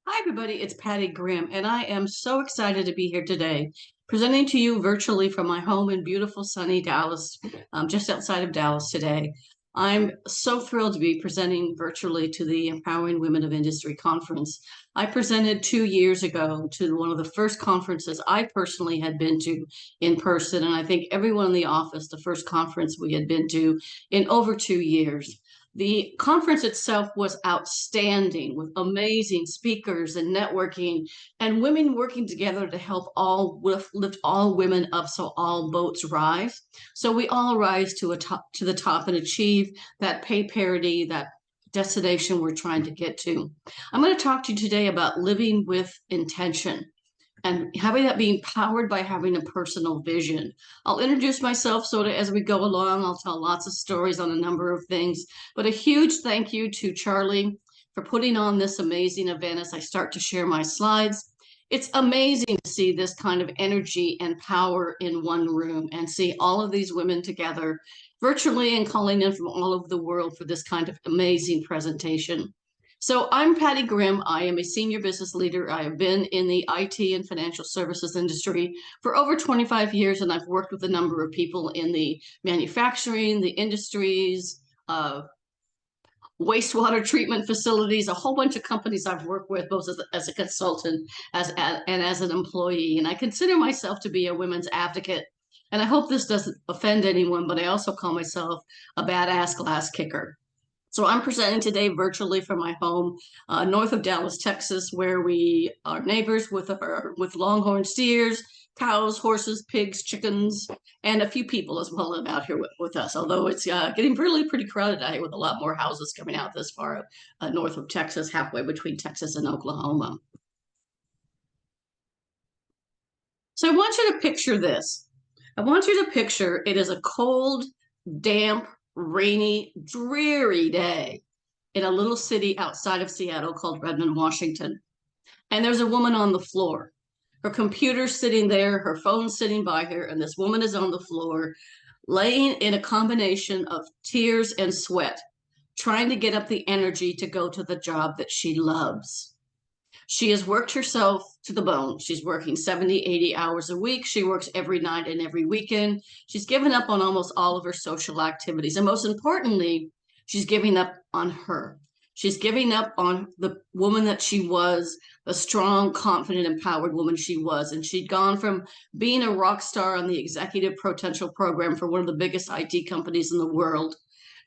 Hi, everybody. It's Patty Grimm, and I am so excited to be here today, presenting to you virtually from my home in beautiful, sunny Dallas, just outside of Dallas today. I'm so thrilled to be presenting virtually to the Empowering Women of Industry conference. I presented 2 years ago to one of the first conferences I personally had been to in person, and I think everyone in the office, the first conference we had been to in over 2 years. The conference itself was outstanding with amazing speakers and networking and women working together to help lift all women up so all boats rise. So we all rise to the top and achieve that pay parity, that destination we're trying to get to. I'm going to talk to you today about living with intention and having that being powered by having a personal vision. I'll introduce myself sort of as we go along. I'll tell lots of stories on a number of things, but a huge thank you to Charlie for putting on this amazing event as I start to share my slides. It's amazing to see this kind of energy and power in one room and see all of these women together virtually and calling in from all over the world for this kind of amazing presentation. So I'm Patty Grimm. I am a senior business leader. I have been in the IT and financial services industry for over 25 years, and I've worked with a number of people in the manufacturing, the industries, wastewater treatment facilities, a whole bunch of companies I've worked with, both as a consultant and as an employee. And I consider myself to be a women's advocate. And I hope this doesn't offend anyone, but I also call myself a badass glass kicker. So I'm presenting today virtually from my home north of Dallas, Texas, where we are neighbors with longhorn steers, cows, horses, pigs, chickens, and a few people as well out here with us. Although it's getting really pretty crowded out here with a lot more houses coming out this far north of Texas, halfway between Texas and Oklahoma. So I want you to picture this. I want you to picture it is a cold, damp, rainy, dreary day in a little city outside of Seattle called Redmond, Washington. And there's a woman on the floor. Her computer's sitting there, her phone's sitting by her, and this woman is on the floor, laying in a combination of tears and sweat, trying to get up the energy to go to the job that she loves. She has worked herself to the bone. She's working 70, 80 hours a week. She works every night and every weekend. She's given up on almost all of her social activities. And most importantly, she's giving up on her. She's giving up on the woman that she was, the strong, confident, empowered woman she was. And she'd gone from being a rock star on the executive potential program for one of the biggest IT companies in the world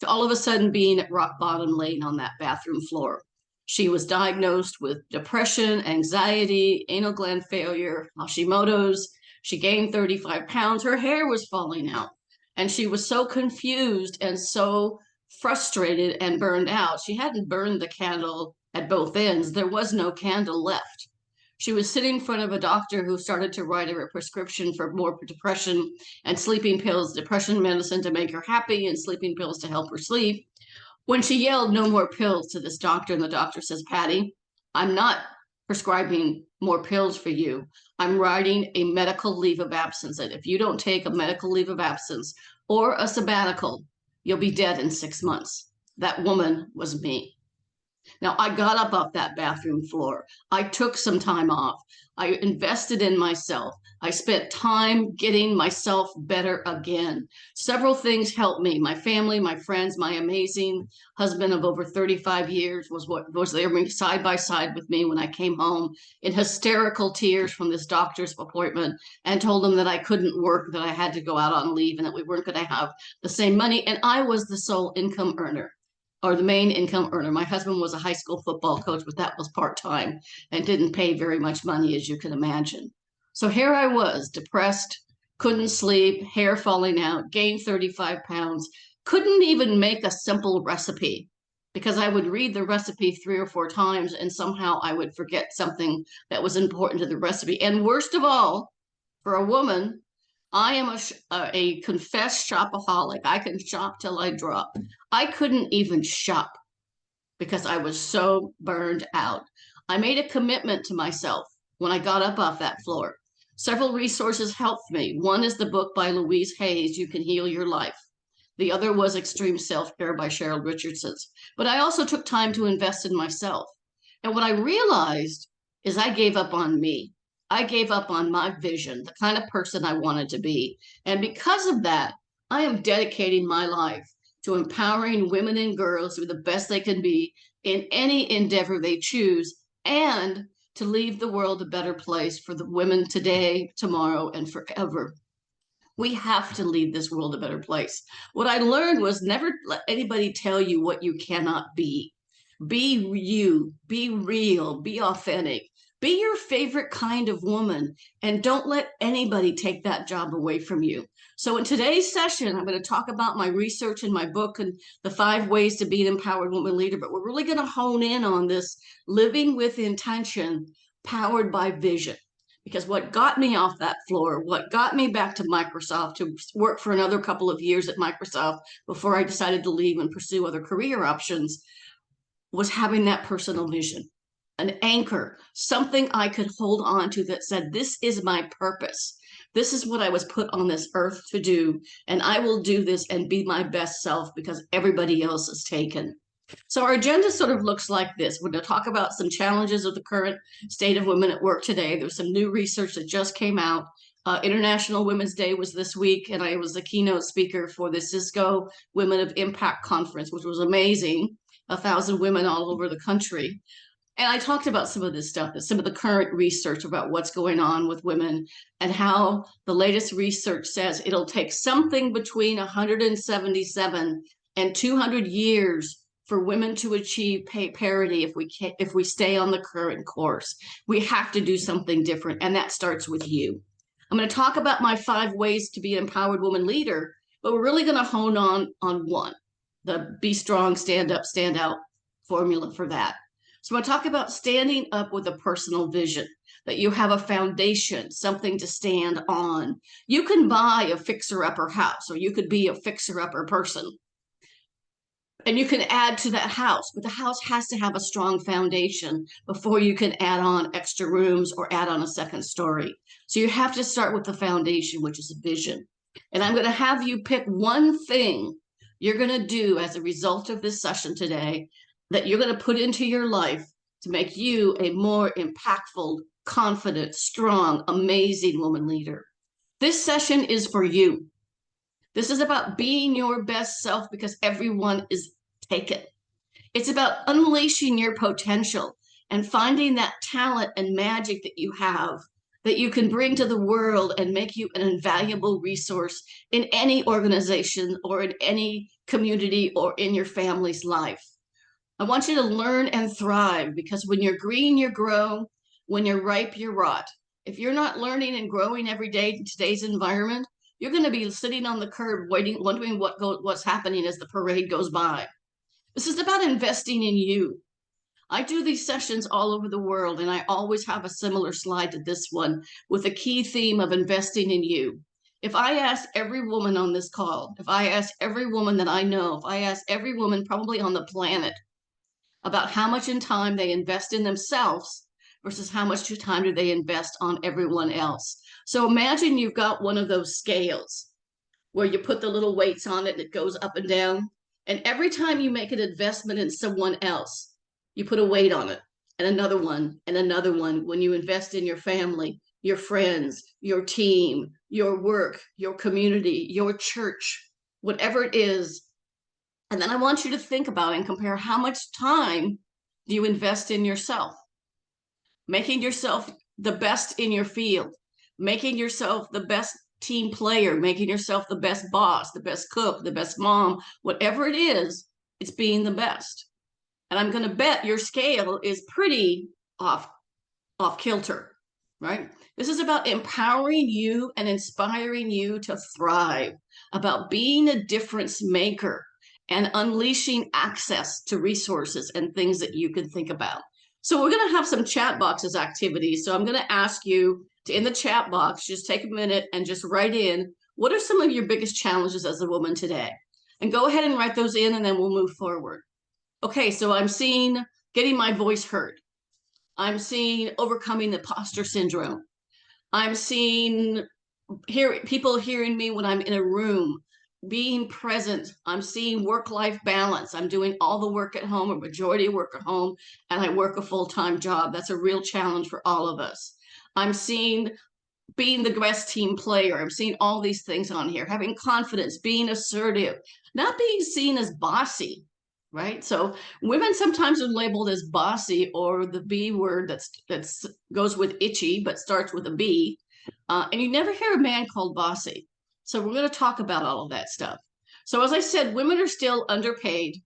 to all of a sudden being at rock bottom, laying on that bathroom floor. She was diagnosed with depression, anxiety, anal gland failure, Hashimoto's. She gained 35 pounds. Her hair was falling out. And she was so confused and so frustrated and burned out. She hadn't burned the candle at both ends. There was no candle left. She was sitting in front of a doctor who started to write her a prescription for more depression and sleeping pills, depression medicine to make her happy, and sleeping pills to help her sleep. When she yelled, "No more pills," to this doctor, and the doctor says, "Patty, I'm not prescribing more pills for you. I'm writing a medical leave of absence. And if you don't take a medical leave of absence or a sabbatical, you'll be dead in 6 months." That woman was me. Now, I got up off that bathroom floor. I took some time off. I invested in myself. I spent time getting myself better again. Several things helped me. My family, my friends, my amazing husband of over 35 years was there side by side with me when I came home in hysterical tears from this doctor's appointment and told him that I couldn't work, that I had to go out on leave, and that we weren't going to have the same money. And I was the sole income earner, or the main income earner. My husband was a high school football coach, but that was part-time and didn't pay very much money, as you can imagine. So here I was, depressed, couldn't sleep, hair falling out, gained 35 pounds, couldn't even make a simple recipe because I would read the recipe 3 or 4 times and somehow I would forget something that was important to the recipe. And worst of all, for a woman, I am a confessed shopaholic. I can shop till I drop. I couldn't even shop because I was so burned out. I made a commitment to myself when I got up off that floor. Several resources helped me. One is the book by Louise Hayes, You Can Heal Your Life. The other was Extreme Self-Care by Cheryl Richardson. But I also took time to invest in myself. And what I realized is I gave up on me. I gave up on my vision, the kind of person I wanted to be. And because of that, I am dedicating my life to empowering women and girls to be the best they can be in any endeavor they choose, and to leave the world a better place for the women today, tomorrow, and forever. We have to leave this world a better place. What I learned was never let anybody tell you what you cannot be. Be you, be real, be authentic, be your favorite kind of woman, and don't let anybody take that job away from you. So, in today's session, I'm going to talk about my research in my book and the 5 ways to be an empowered woman leader, but we're really going to hone in on this living with intention, powered by vision. Because what got me off that floor, what got me back to Microsoft to work for another couple of years at Microsoft before I decided to leave and pursue other career options, was having that personal vision, an anchor, something I could hold on to that said, this is my purpose. This is what I was put on this earth to do. And I will do this and be my best self because everybody else is taken. So our agenda sort of looks like this. We're going to talk about some challenges of the current state of women at work today. There's some new research that just came out. International Women's Day was this week, and I was the keynote speaker for the Cisco Women of Impact Conference, which was amazing. 1,000 women all over the country. And I talked about some of this stuff, some of the current research about what's going on with women and how the latest research says it'll take something between 177 and 200 years for women to achieve pay parity if we stay on the current course. We have to do something different, and that starts with you. I'm going to talk about my 5 ways to be an empowered woman leader, but we're really going to hone on one, the be strong, stand up, stand out formula for that. So I talk about standing up with a personal vision, that you have a foundation, something to stand on. You can buy a fixer-upper house, or you could be a fixer-upper person, and you can add to that house, but the house has to have a strong foundation before you can add on extra rooms or add on a second story. So you have to start with the foundation, which is a vision. And I'm going to have you pick one thing you're going to do as a result of this session today that you're going to put into your life to make you a more impactful, confident, strong, amazing woman leader. This session is for you. This is about being your best self because everyone is taken. It's about unleashing your potential and finding that talent and magic that you have that you can bring to the world and make you an invaluable resource in any organization or in any community or in your family's life. I want you to learn and thrive because when you're green, you grow. When you're ripe, you rot. If you're not learning and growing every day in today's environment, you're going to be sitting on the curb wondering what's happening as the parade goes by. This is about investing in you. I do these sessions all over the world, and I always have a similar slide to this one with a key theme of investing in you. If I ask every woman on this call, if I ask every woman that I know, if I ask every woman probably on the planet about how much in time they invest in themselves versus how much time do they invest on everyone else. So imagine you've got one of those scales where you put the little weights on it and it goes up and down. And every time you make an investment in someone else, you put a weight on it, and another one, and another one. When you invest in your family, your friends, your team, your work, your community, your church, whatever it is. And then I want you to think about and compare how much time do you invest in yourself, making yourself the best in your field, making yourself the best team player, making yourself the best boss, the best cook, the best mom, whatever it is, it's being the best. And I'm going to bet your scale is pretty off kilter, right? This is about empowering you and inspiring you to thrive, about being a difference maker and unleashing access to resources and things that you can think about. So we're going to have some chat boxes activities. So I'm going to ask you to, in the chat box, just take a minute and just write in, what are some of your biggest challenges as a woman today? And go ahead and write those in, and then we'll move forward. Okay, so I'm seeing getting my voice heard. I'm seeing overcoming imposter syndrome. I'm seeing people hearing me when I'm in a room. being present. I'm seeing work-life balance. I'm doing all the work at home, a majority of work at home, and I work a full-time job. That's a real challenge for all of us. I'm seeing being the best team player. I'm seeing all these things on here, having confidence, being assertive, not being seen as bossy, right? So women sometimes are labeled as bossy, or the B word that's goes with itchy, but starts with a B. And you never hear a man called bossy. So we're going to talk about all of that stuff. So as I said, women are still underpaid.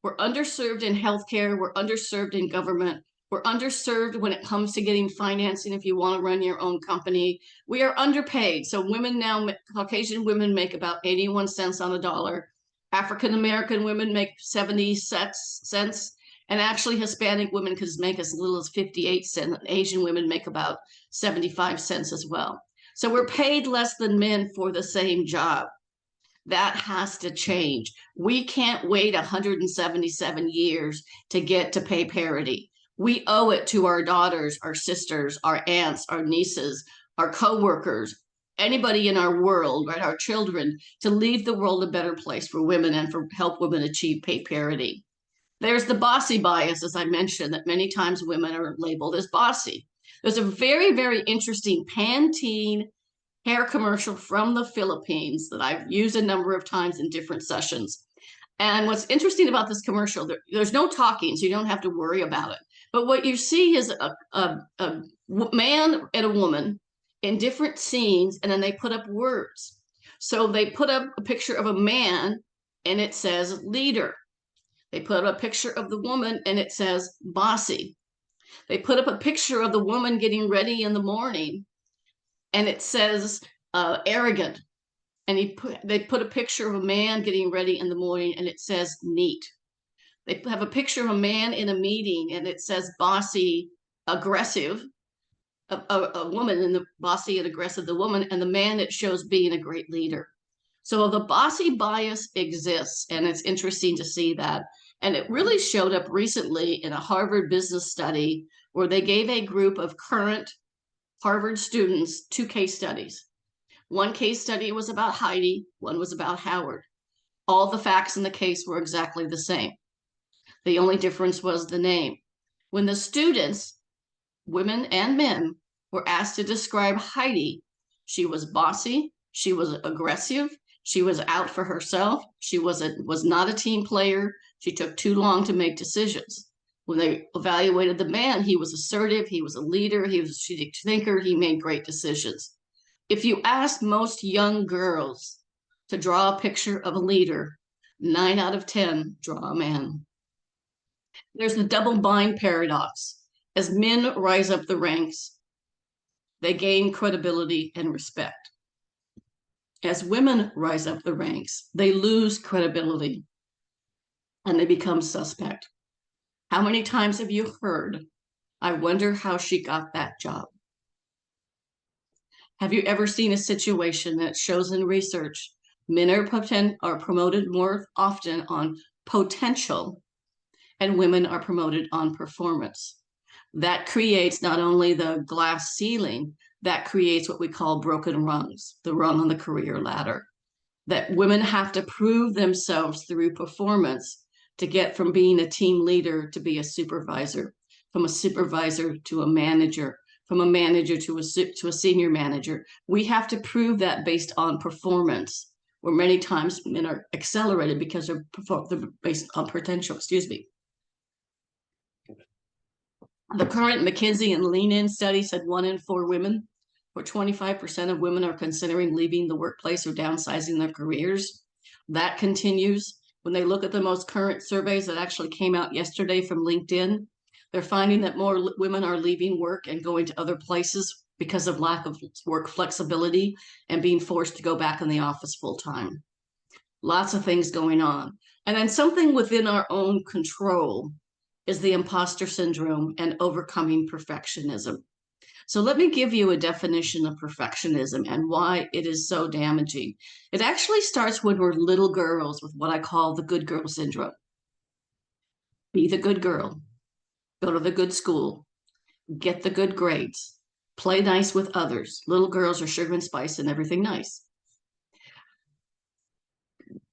We're underserved in healthcare. We're underserved in government. We're underserved when it comes to getting financing if you want to run your own company. We are underpaid. So women now, Caucasian women make about 81 cents on a dollar. African American women make 70 cents. And actually Hispanic women could make as little as 58 cents. Asian women make about 75 cents as well. So we're paid less than men for the same job. That has to change. We can't wait 177 years to get to pay parity. We owe it to our daughters, our sisters, our aunts, our nieces, our coworkers, anybody in our world, right, our children, to leave the world a better place for women and for help women achieve pay parity. There's the bossy bias, as I mentioned, that many times women are labeled as bossy. There's a very, very interesting Pantene hair commercial from the Philippines that I've used a number of times in different sessions. And what's interesting about this commercial, there's no talking, so you don't have to worry about it. But what you see is a man and a woman in different scenes, and then they put up words. So they put up a picture of a man, and it says leader. They put up a picture of the woman, and it says bossy. They put up a picture of the woman getting ready in the morning, and it says arrogant. And they put a picture of a man getting ready in the morning, and it says neat. They have a picture of a man in a meeting, and it says bossy, aggressive. A woman in the bossy and aggressive, the woman, and the man, it shows being a great leader. So the bossy bias exists, and it's interesting to see that. And it really showed up recently in a Harvard business study where they gave a group of current Harvard students 2 case studies. One case study was about Heidi, one was about Howard. All the facts in the case were exactly the same. The only difference was the name. When the students, women and men, were asked to describe Heidi, she was bossy, she was aggressive, she was out for herself, she was not a team player, she took too long to make decisions. When they evaluated the man, he was assertive, he was a leader, he was a strategic thinker, he made great decisions. If you ask most young girls to draw a picture of a leader, 9 out of 10 draw a man. There's the double bind paradox. As men rise up the ranks, they gain credibility and respect. As women rise up the ranks, they lose credibility and they become suspect. How many times have you heard, I wonder how she got that job? Have you ever seen a situation that shows in research men are promoted more often on potential and women are promoted on performance? That creates not only the glass ceiling, that creates what we call broken rungs, the rung on the career ladder. That women have to prove themselves through performance to get from being a team leader to be a supervisor, from a supervisor to a manager, from a manager to a senior manager. We have to prove that based on performance, where many times men are accelerated because they're based on potential, excuse me. The current McKinsey and Lean In study said 1 in 4 women, or 25% of women, are considering leaving the workplace or downsizing their careers. That continues. When they look at the most current surveys that actually came out yesterday from LinkedIn, they're finding that more women are leaving work and going to other places because of lack of work flexibility and being forced to go back in the office full time. Lots of things going on. And then something within our own control is the imposter syndrome and overcoming perfectionism. So let me give you a definition of perfectionism and why it is so damaging. It actually starts when we're little girls with what I call the good girl syndrome. Be the good girl, go to the good school, get the good grades, play nice with others. Little girls are sugar and spice and everything nice.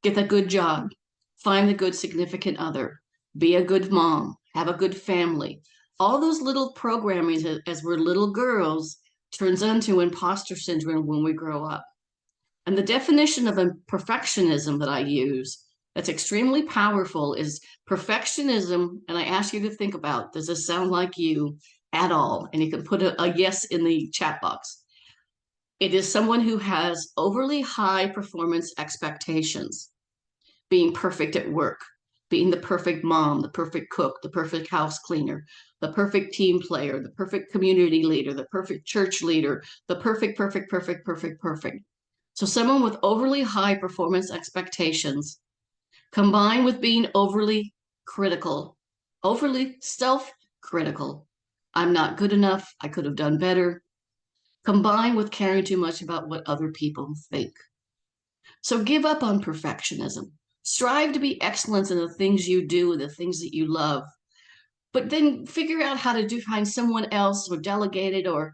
Get a good job, find the good significant other, be a good mom, have a good family. All those little programming as we're little girls turns into imposter syndrome when we grow up. And the definition of a perfectionism that I use that's extremely powerful is perfectionism. And I ask you to think about, does this sound like you at all? And you can put a yes in the chat box. It is someone who has overly high performance expectations, being perfect at work, being the perfect mom, the perfect cook, the perfect house cleaner, the perfect team player, the perfect community leader, the perfect church leader, the perfect. So someone with overly high performance expectations combined with being overly critical, overly self-critical. I'm not good enough. I could have done better. Combined with caring too much about what other people think. So give up on perfectionism. Strive to be excellent in the things you do and the things that you love. But then figure out how to find someone else or delegate it or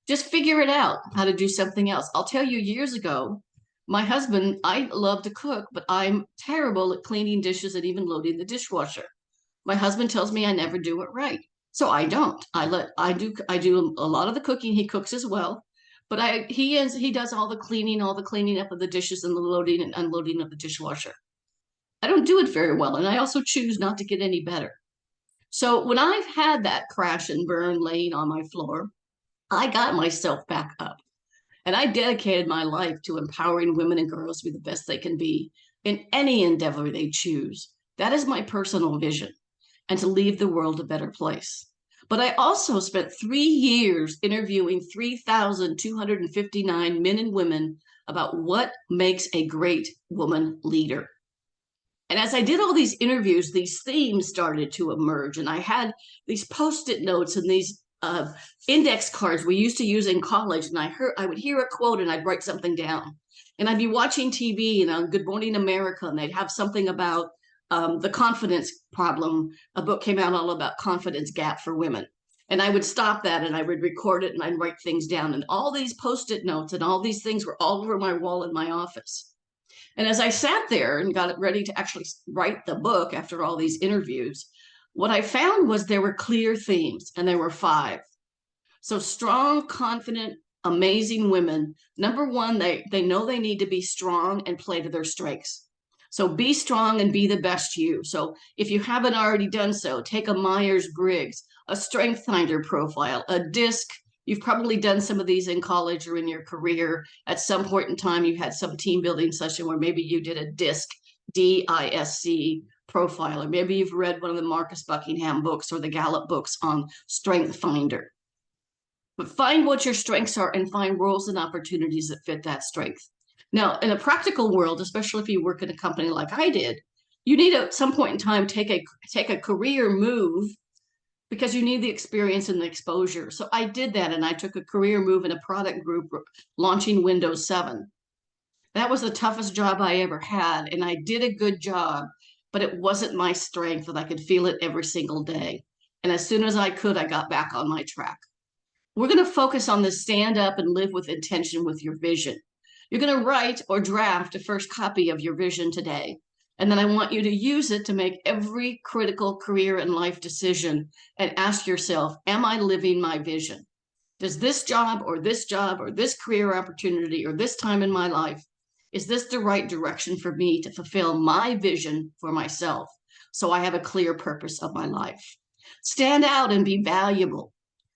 just figure it out how to do something else. I'll tell you, years ago, my husband, I love to cook, but I'm terrible at cleaning dishes and even loading the dishwasher. My husband tells me I never do it right. So I don't. I do a lot of the cooking. He cooks as well. But he does all the cleaning up of the dishes and the loading and unloading of the dishwasher. I don't do it very well, and I also choose not to get any better. So when I've had that crash and burn laying on my floor, I got myself back up. And I dedicated my life to empowering women and girls to be the best they can be in any endeavor they choose. That is my personal vision, and to leave the world a better place. But I also spent 3 years interviewing 3,259 men and women about what makes a great woman leader. And as I did all these interviews, these themes started to emerge. And I had these Post-it notes and these index cards we used to use in college. And I would hear a quote and I'd write something down. And I'd be watching TV and on Good Morning America, and they'd have something about the confidence problem. A book came out all about confidence gap for women. And I would stop that and I would record it and I'd write things down. And all these Post-it notes and all these things were all over my wall in my office. And as I sat there and got ready to actually write the book after all these interviews, what I found was there were clear themes, and there were 5. So strong, confident, amazing women. Number one, they know they need to be strong and play to their strengths. So be strong and be the best you. So if you haven't already done so, take a Myers-Briggs, a Strength Finder profile, a DISC. You've probably done some of these in college or in your career. At some point in time, you had some team building session where maybe you did a DISC, DISC profile, or maybe you've read one of the Marcus Buckingham books or the Gallup books on Strength Finder. But find what your strengths are and find roles and opportunities that fit that strength. Now, in a practical world, especially if you work in a company like I did, you need at some point in time take a career move because you need the experience and the exposure. So I did that, and I took a career move in a product group launching Windows 7. That was the toughest job I ever had, and I did a good job, but it wasn't my strength, and I could feel it every single day. And as soon as I could, I got back on my track. We're going to focus on the stand up and live with intention with your vision. You're going to write or draft a first copy of your vision today. And then I want you to use it to make every critical career and life decision and ask yourself, am I living my vision? Does this job or this career opportunity or this time in my life, is this the right direction for me to fulfill my vision for myself? So I have a clear purpose of my life. Stand out and be valuable.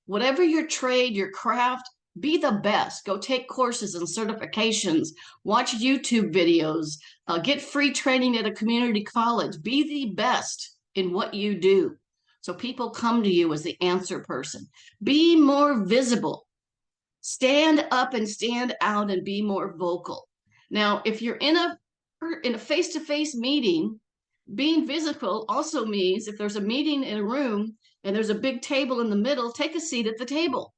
Whatever your trade, your craft, be the best. Go take courses and certifications, watch YouTube videos, get free training at a community college. Be the best in what you do, so people come to you as the answer person. Be more visible. Stand up and stand out and be more vocal. Now, if you're in a face-to-face meeting, being visible also means if there's a meeting in a room and there's a big table in the middle, take a seat at the table.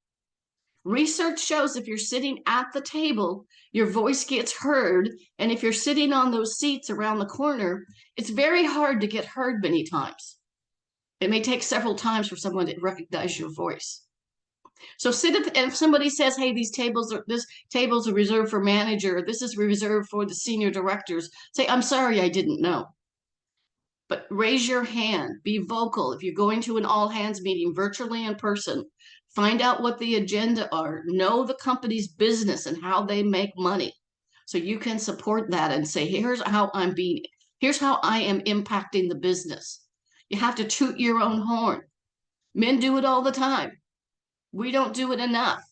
Research shows if you're sitting at the table, your voice gets heard. And if you're sitting on those seats around the corner, it's very hard to get heard many times. It may take several times for someone to recognize your voice. So and if somebody says, hey, this table's are reserved for manager, this is reserved for the senior directors, say, I'm sorry, I didn't know. But raise your hand, be vocal. If you're going to an all hands meeting, virtually in person, find out what the agenda are, know the company's business and how they make money. So you can support that and say, here's how I am impacting the business. You have to toot your own horn. Men do it all the time. We don't do it enough.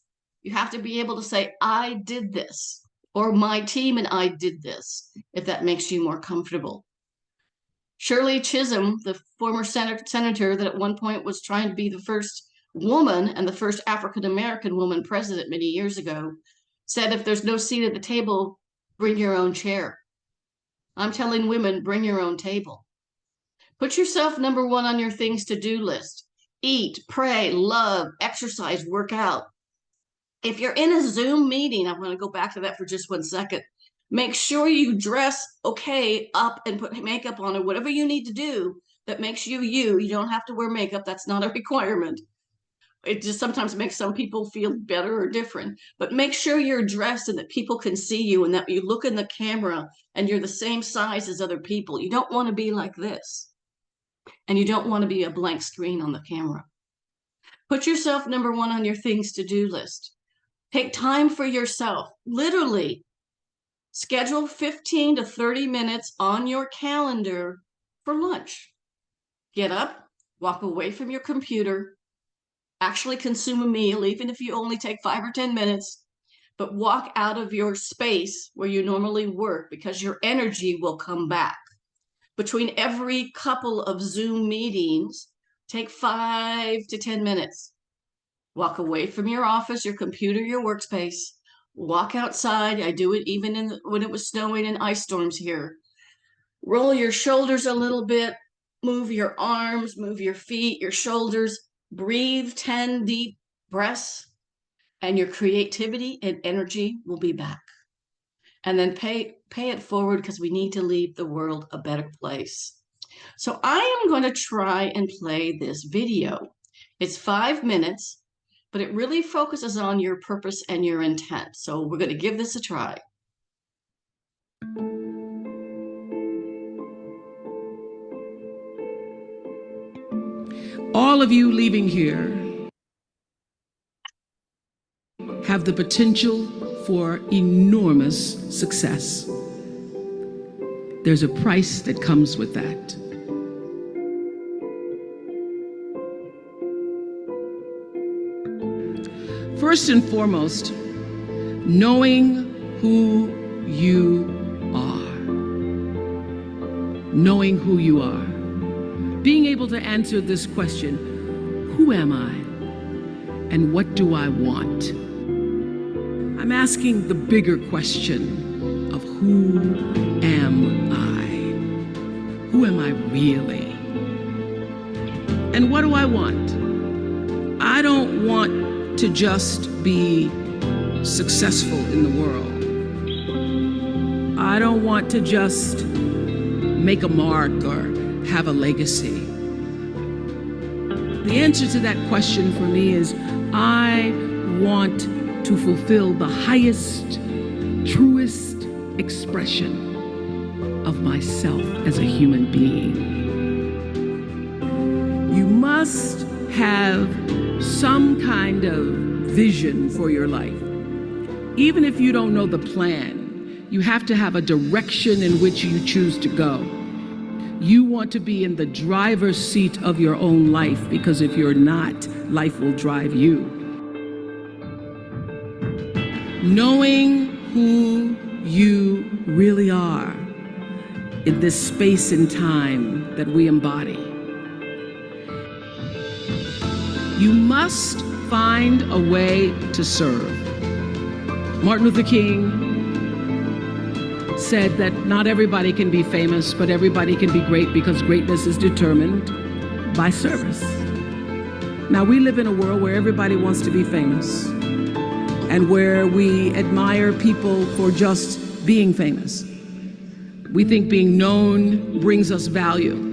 You have to be able to say, I did this, or my team and I did this, if that makes you more comfortable. Shirley Chisholm, the former senator that at one point was trying to be the first woman and the first African-American woman president many years ago, said, if there's no seat at the table, bring your own chair. I'm telling women, bring your own table. Put yourself number one on your things to do list. Eat, pray, love, exercise, work out. If you're in a Zoom meeting, I'm going to go back to that for just 1 second. Make sure you dress okay up and put makeup on or whatever you need to do that makes you you. You don't have to wear makeup. That's not a requirement. It just sometimes makes some people feel better or different. But make sure you're dressed and that people can see you and that you look in the camera and you're the same size as other people. You don't want to be like this. And you don't want to be a blank screen on the camera. Put yourself number one on your things to do list. Take time for yourself. Literally, schedule 15 to 30 minutes on your calendar for lunch. Get up, walk away from your computer, actually consume a meal, even if you only take 5 or 10 minutes, but walk out of your space where you normally work because your energy will come back. Between every couple of Zoom meetings, take 5 to 10 minutes. Walk away from your office, your computer, your workspace. Walk outside. I do it even when it was snowing and ice storms here. Roll your shoulders a little bit. Move your arms, move your feet, your shoulders. Breathe 10 deep breaths, and your creativity and energy will be back. And then pay it forward because we need to leave the world a better place. So I am going to try and play this video. It's 5 minutes, but it really focuses on your purpose and your intent. So we're going to give this a try. All of you leaving here have the potential for enormous success. There's a price that comes with that. First and foremost, knowing who you are. Knowing who you are. Being able to answer this question, who am I and what do I want? I'm asking the bigger question of who am I? Who am I really? And what do I want? I don't want to just be successful in the world. I don't want to just make a mark or have a legacy. The answer to that question for me is I want to fulfill the highest, truest expression of myself as a human being. You must have some kind of vision for your life. Even if you don't know the plan, you have to have a direction in which you choose to go. You want to be in the driver's seat of your own life, because if you're not, life will drive you. Knowing who you really are in this space and time that we embody. You must find a way to serve. Martin Luther King said that not everybody can be famous, but everybody can be great because greatness is determined by service. Now, we live in a world where everybody wants to be famous and where we admire people for just being famous. We think being known brings us value.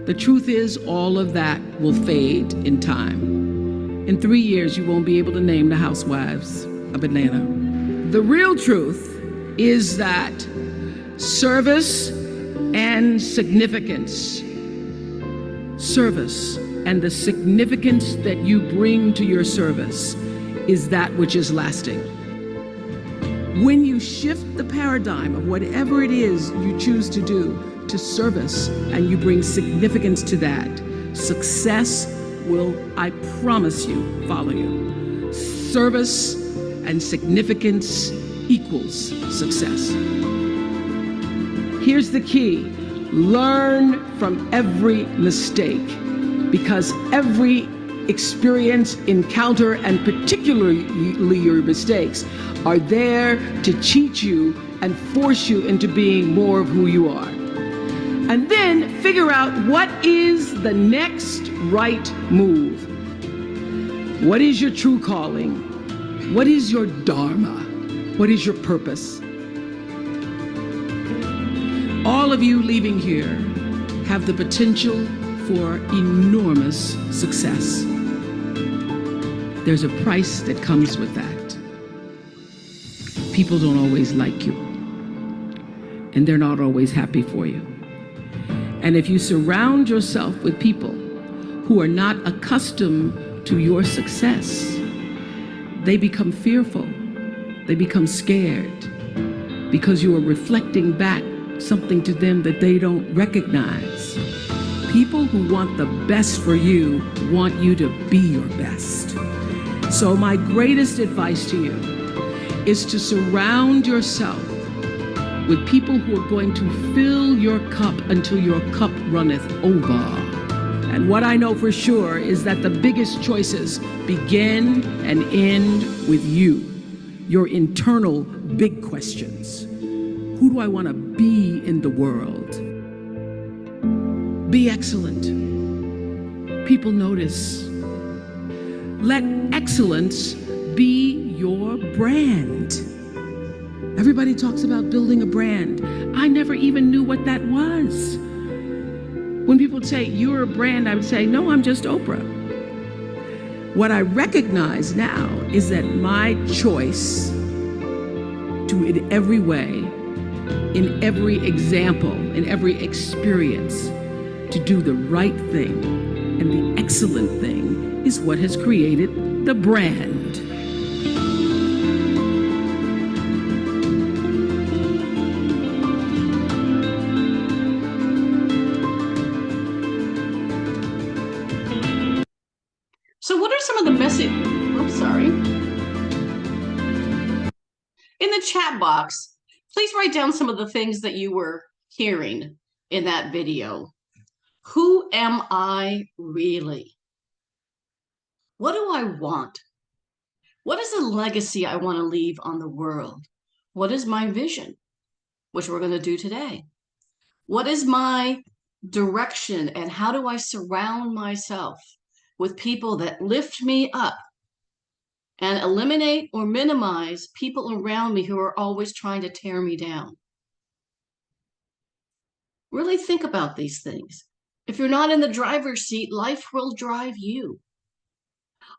The truth is, all of that will fade in time. In 3 years, you won't be able to name the housewives of Atlanta. The real truth is that service and the significance that you bring to your service is that which is lasting. When you shift the paradigm of whatever it is you choose to do to service and you bring significance to that, success will, I promise you, follow you. Service and significance equals success. Here's the key: learn from every mistake, because every experience, encounter, and particularly your mistakes are there to teach you and force you into being more of who you are. And then figure out what is the next right move. What is your true calling? What is your dharma? What is your purpose? All of you leaving here have the potential for enormous success. There's a price that comes with that. People don't always like you, and they're not always happy for you. And if you surround yourself with people who are not accustomed to your success, they become fearful, they become scared, because you are reflecting back something to them that they don't recognize. People who want the best for you want you to be your best. So my greatest advice to you is to surround yourself with people who are going to fill your cup until your cup runneth over. And what I know for sure is that the biggest choices begin and end with you, your internal big questions. Who do I want to be in the world? Be excellent. People notice. Let excellence be your brand. Everybody talks about building a brand. I never even knew what that was. When people say, you're a brand, I would say, no, I'm just Oprah. What I recognize now is that my choice to, in every way, in every example, in every experience, to do the right thing and the excellent thing is what has created the brand. So what are some of the messages? I'm sorry. In the chat box, please write down some of the things that you were hearing in that video. Who am I really? What do I want? What is the legacy I want to leave on the world? What is my vision, which we're going to do today? What is my direction, and how do I surround myself with people that lift me up and eliminate or minimize people around me who are always trying to tear me down? Really think about these things. If you're not in the driver's seat, life will drive you.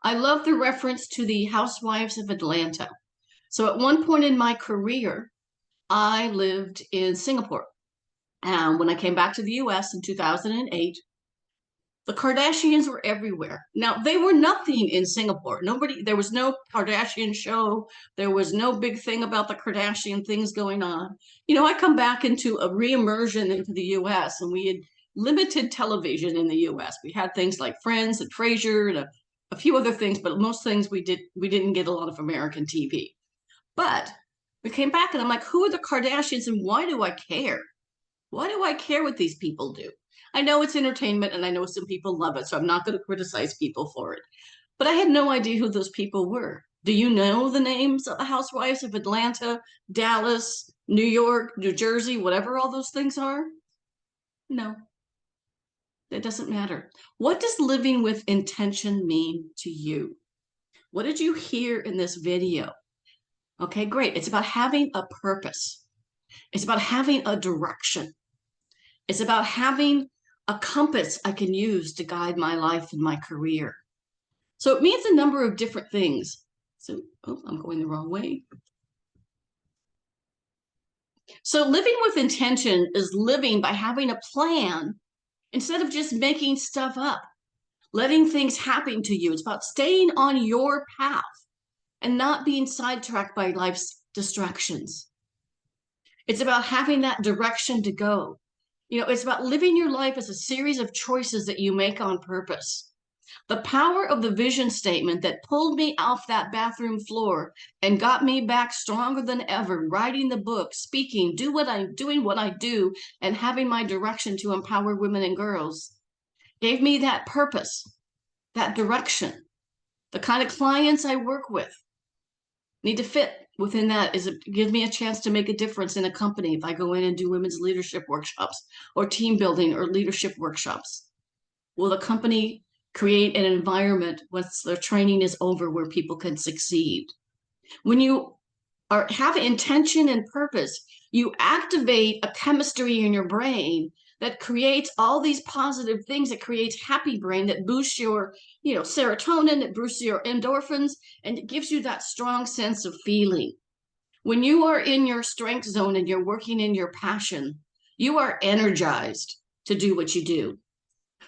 I love the reference to the Housewives of Atlanta. So at one point in my career, I lived in Singapore. And when I came back to the US in 2008, the Kardashians were everywhere. Now, they were nothing in Singapore. There was no Kardashian show. There was no big thing about the Kardashian things going on. You know, I come back into a re-immersion into the US, and we had limited television in the US. We had things like Friends and Frasier and a few other things, but most things we didn't get a lot of American TV. But we came back and I'm like, who are the Kardashians and why do I care? Why do I care what these people do? I know it's entertainment and I know some people love it, so I'm not going to criticize people for it. But I had no idea who those people were. Do you know the names of the Housewives of Atlanta, Dallas, New York, New Jersey, whatever all those things are? No, it doesn't matter. What does living with intention mean to you? What did you hear in this video? Okay, great. It's about having a purpose. It's about having a direction. It's about having a compass I can use to guide my life and my career. So it means a number of different things. So, oh, I'm going the wrong way. So living with intention is living by having a plan instead of just making stuff up, letting things happen to you. It's about staying on your path and not being sidetracked by life's distractions. It's about having that direction to go. It's about living your life as a series of choices that you make on purpose. The power of the vision statement that pulled me off that bathroom floor and got me back stronger than ever, writing the book, speaking, doing what I do, and having my direction to empower women and girls, gave me that purpose, that direction. The kind of clients I work with need to fit within that. Is it gives me a chance to make a difference in a company if I go in and do women's leadership workshops or team building or leadership workshops? Will the company create an environment once their training is over where people can succeed? When you have intention and purpose, you activate a chemistry in your brain that creates all these positive things. It creates happy brain that boosts your serotonin, it boosts your endorphins, and it gives you that strong sense of feeling. When you are in your strength zone and you're working in your passion, you are energized to do what you do.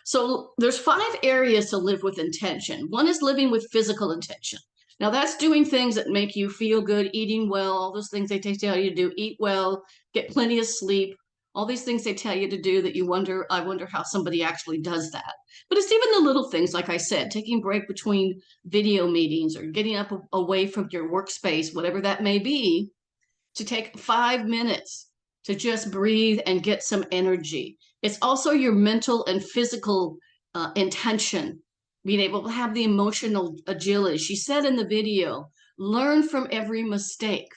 So there's 5 areas to live with intention. One is living with physical intention. Now that's doing things that make you feel good, eating well, all those things they tell you to do, eat well, get plenty of sleep, all these things they tell you to do that I wonder how somebody actually does that. But it's even the little things, like I said, taking a break between video meetings or getting up away from your workspace, whatever that may be, to take 5 minutes to just breathe and get some energy. It's also your mental and physical intention, being able to have the emotional agility. She said in the video, learn from every mistake.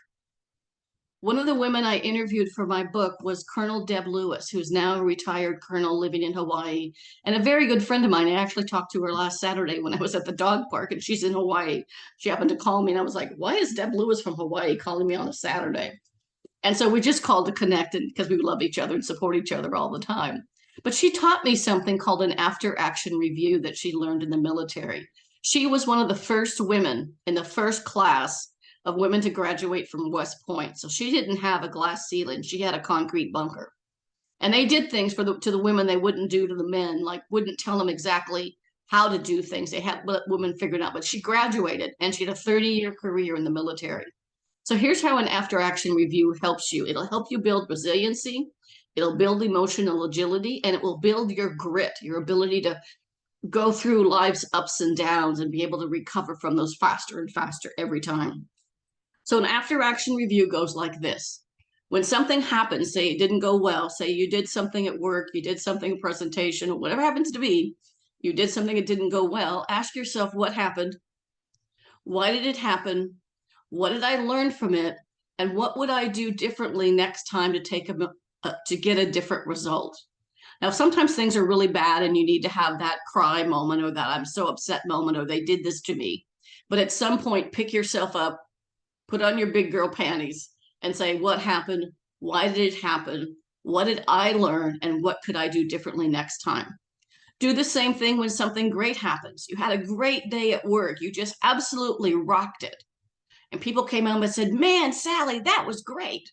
One of the women I interviewed for my book was Colonel Deb Lewis, who's now a retired colonel living in Hawaii, and a very good friend of mine. I actually talked to her last Saturday when I was at the dog park, and she's in Hawaii. She happened to call me, and I was like, why is Deb Lewis from Hawaii calling me on a Saturday? And so we just called to connect because we love each other and support each other all the time. But she taught me something called an after action review that she learned in the military. She was one of the first women in the first class of women to graduate from West Point. So she didn't have a glass ceiling. She had a concrete bunker. And they did things to the women they wouldn't do to the men, like wouldn't tell them exactly how to do things. They had women figured out, but she graduated and she had a 30-year career in the military. So here's how an after action review helps you. It'll help you build resiliency. It'll build emotional agility, and it will build your grit, your ability to go through life's ups and downs and be able to recover from those faster and faster every time. So an after action review goes like this. When something happens, say it didn't go well, say you did something at work, you did something, a presentation, whatever happens to be, you did something that didn't go well, ask yourself what happened, why did it happen, what did I learn from it? And what would I do differently next time to get a different result? Now, sometimes things are really bad and you need to have that cry moment or that I'm so upset moment or they did this to me. But at some point, pick yourself up, put on your big girl panties and say, what happened? Why did it happen? What did I learn? And what could I do differently next time? Do the same thing when something great happens. You had a great day at work. You just absolutely rocked it. And people came out and said, man, Sally, that was great.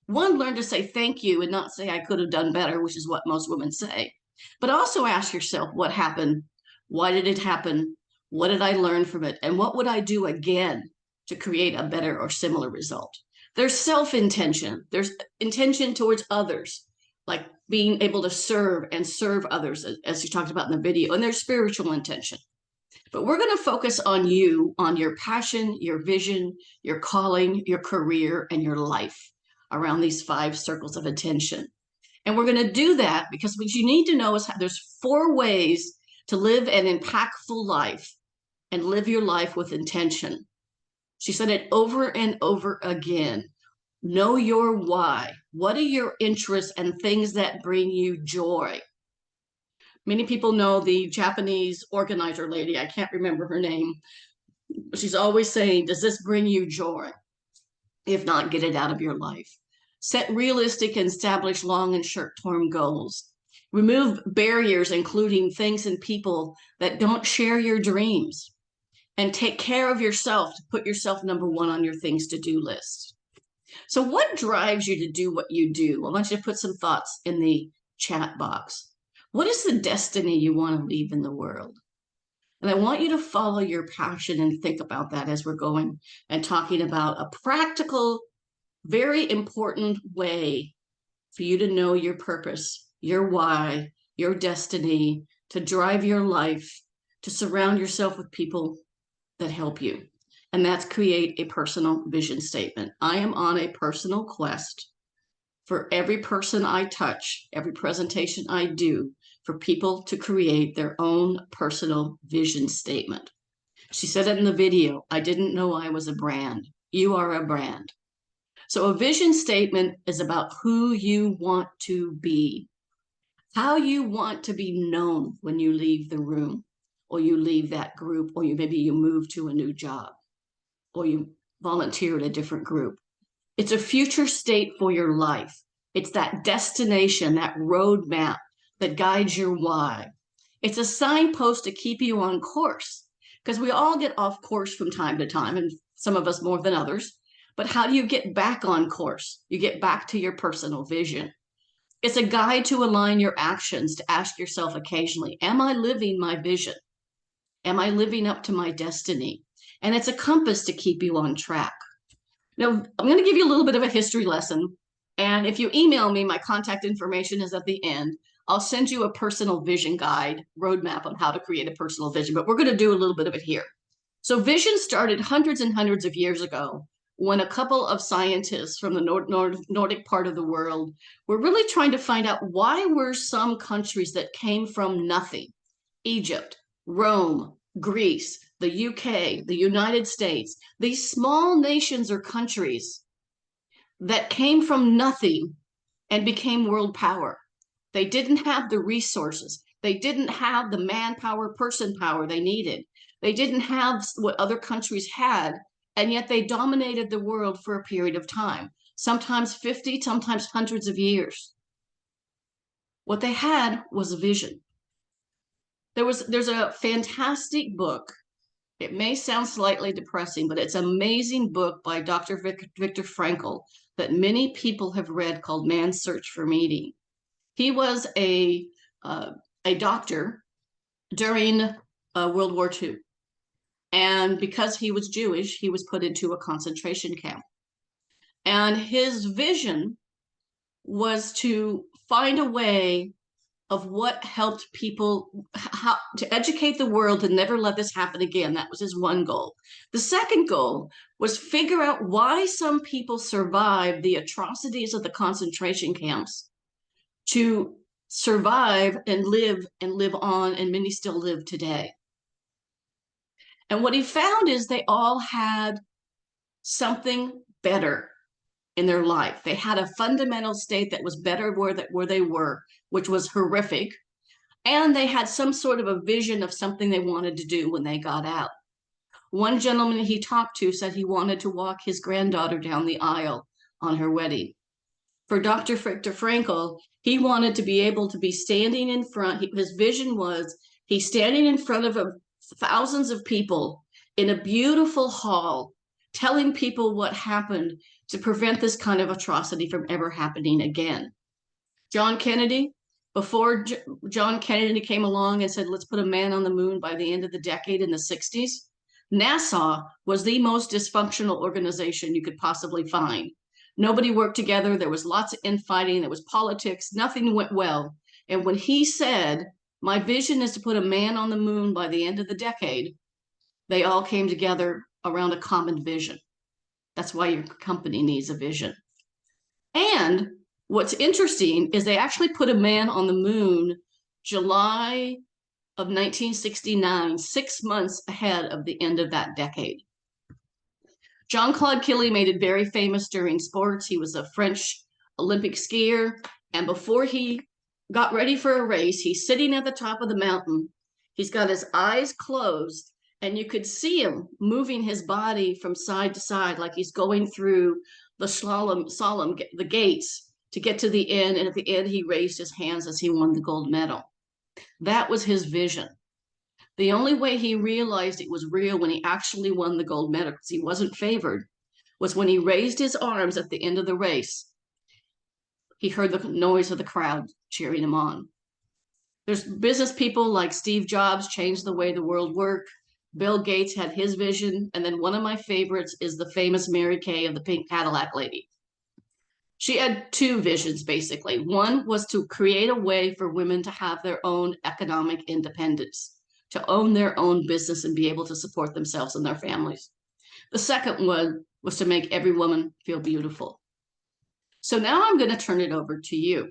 One, learn to say thank you and not say I could have done better, which is what most women say. But also ask yourself what happened? Why did it happen? What did I learn from it? And what would I do again to create a better or similar result? There's self-intention. There's intention towards others, like being able to serve others, as you talked about in the video. And there's spiritual intention. But we're going to focus on you, on your passion, your vision, your calling, your career, and your life around these 5 circles of attention. And we're going to do that because what you need to know is there's 4 ways to live an impactful life and live your life with intention. She said it over and over again. Know your why. What are your interests and things that bring you joy? Many people know the Japanese organizer lady. I can't remember her name. She's always saying, does this bring you joy? If not, get it out of your life. Set realistic and establish long and short-term goals. Remove barriers, including things and people that don't share your dreams. and take care of yourself, to put yourself number one on your things to do list. So, what drives you to do what you do? I want you to put some thoughts in the chat box. What is the destiny you want to leave in the world? And I want you to follow your passion and think about that as we're going and talking about a practical, very important way for you to know your purpose, your why, your destiny, to drive your life, to surround yourself with people that help you. And that's create a personal vision statement. I am on a personal quest for every person I touch, every presentation I do, for people to create their own personal vision statement. She said it in the video, I didn't know I was a brand. You are a brand. So a vision statement is about who you want to be, how you want to be known when you leave the room, or you leave that group, or maybe you move to a new job, or you volunteer at a different group. It's a future state for your life. It's that destination, that roadmap that guides your why. It's a signpost to keep you on course, because we all get off course from time to time, and some of us more than others. But how do you get back on course? You get back to your personal vision. It's a guide to align your actions, to ask yourself occasionally, am I living my vision? Am I living up to my destiny? And it's a compass to keep you on track. Now, I'm going to give you a little bit of a history lesson. And if you email me, my contact information is at the end. I'll send you a personal vision guide, roadmap on how to create a personal vision, but we're going to do a little bit of it here. So vision started hundreds and hundreds of years ago when a couple of scientists from the Nordic part of the world were really trying to find out why were some countries that came from nothing, Egypt, Rome, Greece, the UK, the United States, these small nations or countries that came from nothing and became world power. They didn't have the resources. They didn't have the manpower, person power they needed. They didn't have what other countries had, and yet they dominated the world for a period of time, sometimes 50, sometimes hundreds of years. What they had was a vision. There's a fantastic book. It may sound slightly depressing, but it's an amazing book by Dr. Viktor Frankl that many people have read called Man's Search for Meaning. He was a doctor during World War II. And because he was Jewish, he was put into a concentration camp. And his vision was to find a way of what helped people, how to educate the world and never let this happen again. That was his one goal. The second goal was figure out why some people survived the atrocities of the concentration camps to survive and live on, and many still live today. And what he found is they all had something better in their life. They had a fundamental state that was better where they were, which was horrific. And they had some sort of a vision of something they wanted to do when they got out. One gentleman he talked to said he wanted to walk his granddaughter down the aisle on her wedding. For Dr. Viktor Frankl, he wanted to be able to be standing in front. His vision was he's standing in front of thousands of people in a beautiful hall, telling people what happened to prevent this kind of atrocity from ever happening again. John Kennedy, before John Kennedy came along and said, let's put a man on the moon by the end of the decade in the 60s, NASA was the most dysfunctional organization you could possibly find. Nobody worked together. There was lots of infighting. There was politics. Nothing went well. And when he said, my vision is to put a man on the moon by the end of the decade, they all came together around a common vision. That's why your company needs a vision. And what's interesting is they actually put a man on the moon July of 1969, 6 months ahead of the end of that decade. Jean-Claude Killy made it very famous during sports. He was a French Olympic skier. And before he got ready for a race, he's sitting at the top of the mountain. He's got his eyes closed, and you could see him moving his body from side to side like he's going through the gates to get to the end. And at the end, he raised his hands as he won the gold medal. That was his vision. The only way he realized it was real when he actually won the gold medal, because he wasn't favored, was when he raised his arms at the end of the race. He heard the noise of the crowd cheering him on. There's business people like Steve Jobs changed the way the world worked. Bill Gates had his vision. And then one of my favorites is the famous Mary Kay of the pink Cadillac lady. She had two visions, basically. One was to create a way for women to have their own economic independence, to own their own business and be able to support themselves and their families. The second one was to make every woman feel beautiful. So now I'm going to turn it over to you.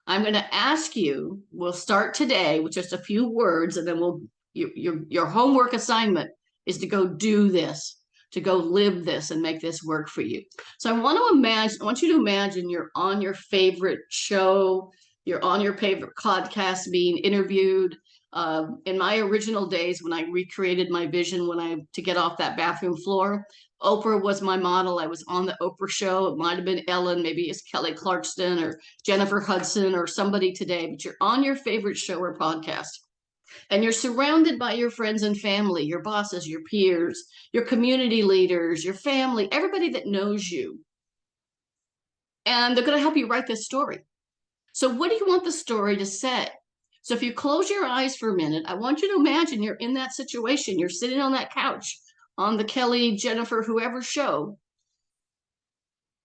I'm going to ask you, we'll start today with just a few words, and then your homework assignment is to go do this, to go live this and make this work for you. So I want you to imagine you're on your favorite show, you're on your favorite podcast being interviewed. In my original days, when I recreated my vision, to get off that bathroom floor, Oprah was my model. I was on the Oprah show. It might have been Ellen, maybe it's Kelly Clarkson or Jennifer Hudson or somebody today, but you're on your favorite show or podcast. And you're surrounded by your friends and family, your bosses, your peers, your community leaders, your family, everybody that knows you. And they're going to help you write this story. So what do you want the story to say? So if you close your eyes for a minute, I want you to imagine you're in that situation. You're sitting on that couch on the Kelly, Jennifer, whoever show,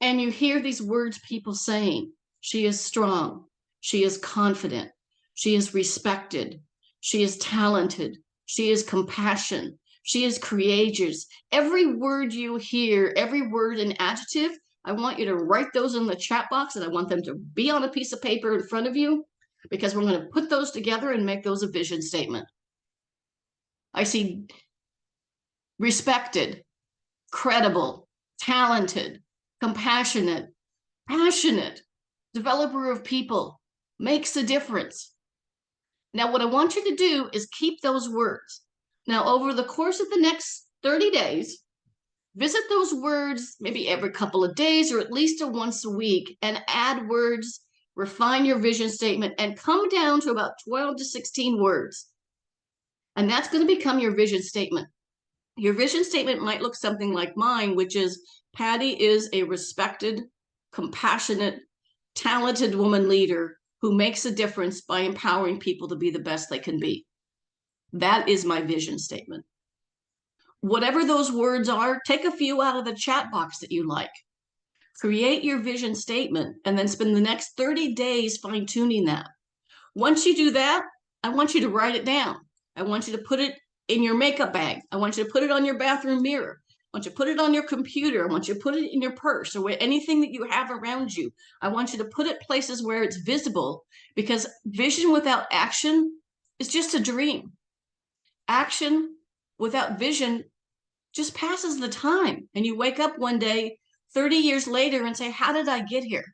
and you hear these words people saying. She is strong. She is confident. She is respected. She is talented. She is compassionate. She is courageous. Every word you hear, every word and adjective, I want you to write those in the chat box, and I want them to be on a piece of paper in front of you, because we're going to put those together and make those a vision statement. I see respected, credible, talented, compassionate, passionate, developer of people, makes a difference. Now, what I want you to do is keep those words. Now, over the course of the next 30 days, visit those words maybe every couple of days or at least once a week, and add words, refine your vision statement, and come down to about 12 to 16 words. And that's going to become your vision statement. Your vision statement might look something like mine, which is Patty is a respected, compassionate, talented woman leader who makes a difference by empowering people to be the best they can be. That is my vision statement. Whatever those words are, take a few out of the chat box that you like. Create your vision statement and then spend the next 30 days fine-tuning that. Once you do that, I want you to write it down. I want you to put it in your makeup bag. I want you to put it on your bathroom mirror. I want you to put it on your computer. I want you to put it in your purse or anything that you have around you. I want you to put it places where it's visible, because vision without action is just a dream. Action without vision just passes the time. And you wake up one day 30 years later and say, how did I get here?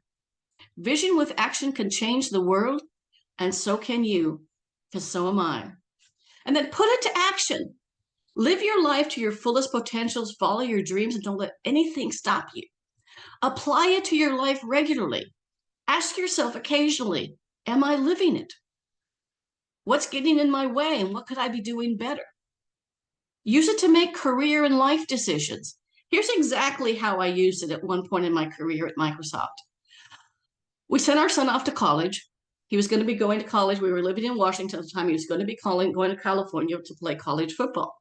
Vision with action can change the world, and so can you, because so am I. And then put it to action. Live your life to your fullest potentials, follow your dreams, and don't let anything stop you. Apply it to your life regularly. Ask yourself occasionally, am I living it? What's getting in my way, and what could I be doing better? Use it to make career and life decisions. Here's exactly how I used it at one point in my career at Microsoft. We sent our son off to college. He was going to be going to college. We were living in Washington at the time. He was going to be going to California to play college football.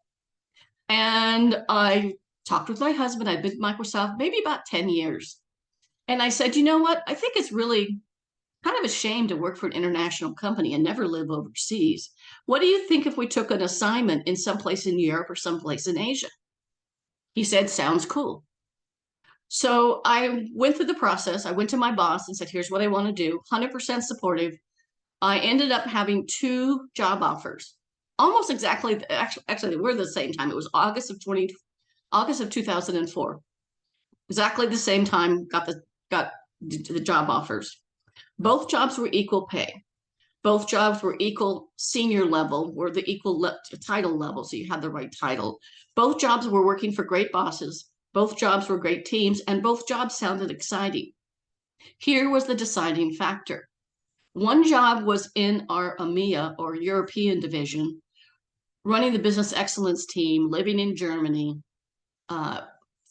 And I talked with my husband. I'd been at Microsoft maybe about 10 years. And I said, you know what? I think it's really kind of a shame to work for an international company and never live overseas. What do you think if we took an assignment in someplace in Europe or someplace in Asia? He said, sounds cool. So I went through the process. I went to my boss and said, here's what I want to do. 100% supportive. I ended up having 2 job offers, almost exactly. Actually, they were the same time. It was August of 2004. Exactly the same time. Got the job offers. Both jobs were equal pay. Both jobs were equal senior level, were the equal title level, so you had the right title. Both jobs were working for great bosses. Both jobs were great teams, and both jobs sounded exciting. Here was the deciding factor. One job was in our EMEA or European division, running the business excellence team, living in Germany, uh,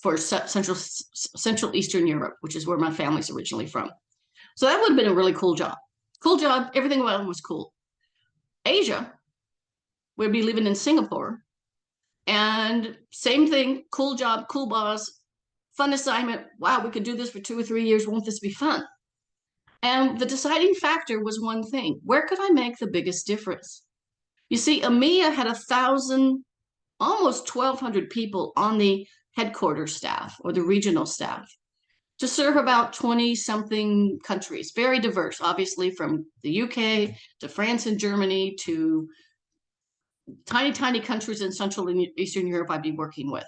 for Central Eastern Europe, which is where my family's originally from. So that would have been a really cool job. Cool job. Everything about it was cool. Asia, we'd be living in Singapore, and same thing. Cool job, cool boss, fun assignment. Wow, we could do this for 2 or 3 years. Won't this be fun? And the deciding factor was one thing: where could I make the biggest difference? You see, EMEA had 1,000, almost 1,200 people on the headquarters staff or the regional staff to serve about 20 something countries, very diverse, obviously, from the UK to France and Germany to tiny, tiny countries in Central and Eastern Europe I'd be working with.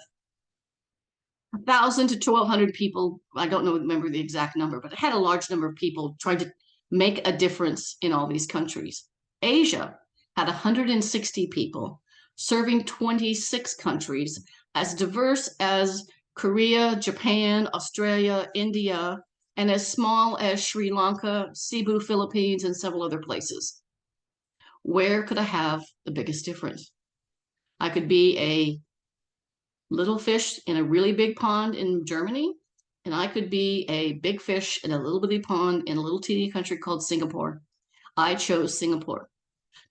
1,000 to 1,200 people, I don't know, remember the exact number, but it had a large number of people trying to make a difference in all these countries. Asia had 160 people serving 26 countries, as diverse as Korea, Japan, Australia, India, and as small as Sri Lanka, Cebu, Philippines, and several other places. Where could I have the biggest difference? I could be a little fish in a really big pond in Germany, and I could be a big fish in a little bitty pond in a little teeny country called Singapore. I chose Singapore.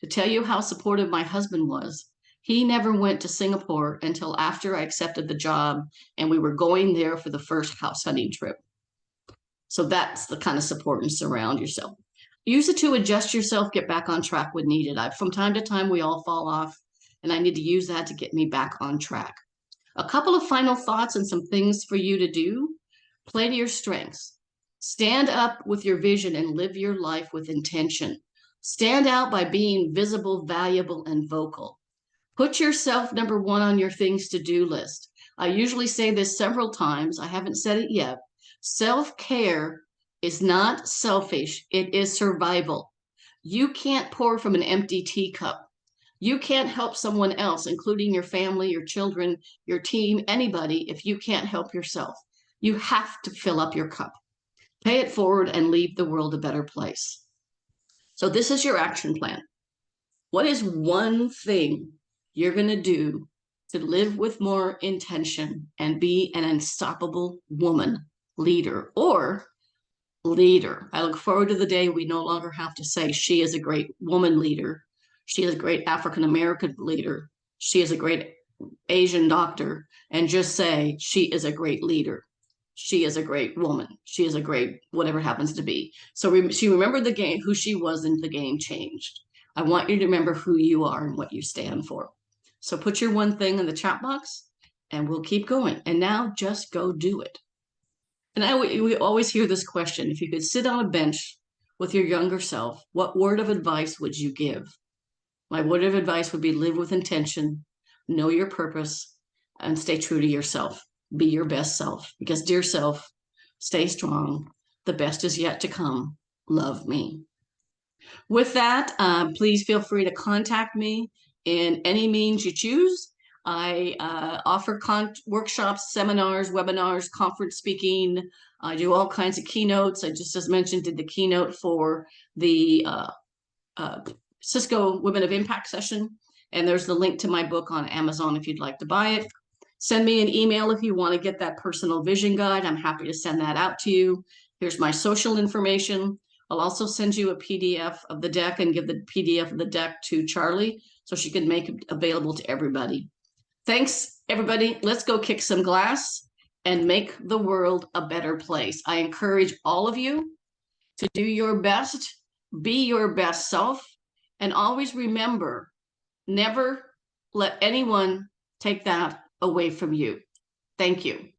To tell you how supportive my husband was, he never went to Singapore until after I accepted the job and we were going there for the first house hunting trip. So that's the kind of support and surround yourself. Use it to adjust yourself, get back on track when needed. From time to time, we all fall off, and I need to use that to get me back on track. A couple of final thoughts and some things for you to do. Play to your strengths. Stand up with your vision and live your life with intention. Stand out by being visible, valuable, and vocal. Put yourself number one on your things to do list. I usually say this several times. I haven't said it yet. Self-care is not selfish. It is survival. You can't pour from an empty teacup. You can't help someone else, including your family, your children, your team, anybody, if you can't help yourself. You have to fill up your cup. Pay it forward and leave the world a better place. So this is your action plan. What is one thing you're going to do to live with more intention and be an unstoppable woman, leader, or leader? I look forward to the day we no longer have to say she is a great woman leader. She is a great African-American leader. She is a great Asian doctor, and just say she is a great leader. She is a great woman. She is a great whatever happens to be. So she remembered the game, who she was, and the game changed. I want you to remember who you are and what you stand for. So put your one thing in the chat box and we'll keep going. And now just go do it. And we always hear this question: if you could sit on a bench with your younger self, what word of advice would you give? My word of advice would be live with intention, know your purpose, and stay true to yourself. Be your best self, because dear self, stay strong. The best is yet to come. Love me. With that, please feel free to contact me in any means you choose. I offer workshops, seminars, webinars, conference speaking. I do all kinds of keynotes. I just, as mentioned, did the keynote for the Cisco Women of Impact session. And there's the link to my book on Amazon if you'd like to buy it. Send me an email if you want to get that personal vision guide. I'm happy to send that out to you. Here's my social information. I'll also send you a PDF of the deck and give the PDF of the deck to Charlie so she can make it available to everybody. Thanks, everybody. Let's go kick some glass and make the world a better place. I encourage all of you to do your best, be your best self, and always remember, never let anyone take that away from you. Thank you.